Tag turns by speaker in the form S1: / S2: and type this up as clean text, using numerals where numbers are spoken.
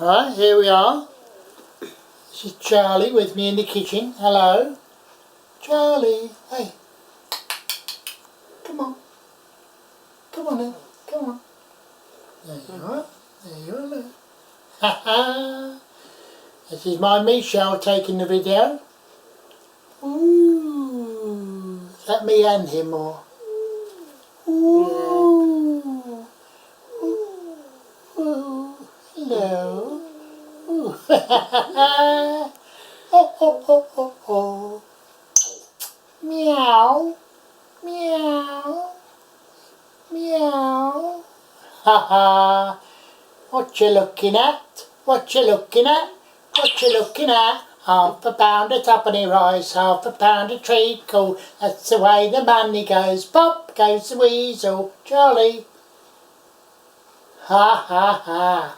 S1: Alright, here we are. This is Charlie with me in the kitchen. Hello. Charlie, hey. Come on. Come on then. Come on. There you are. There you are. Look. Ha ha. This is my Michelle taking the video. Ooh. Is that me and him or? Ooh. Ooh. Ooh. Hello. Ooh. Oh, oh, oh, oh, oh. Meow. Meow. Meow. Ha ha. What you looking at? What you looking at? What you looking at? Half a pound of tuppenny rice, half a pound of treacle. That's the way the money goes. Pop goes the weasel. Charlie. Ha ha ha.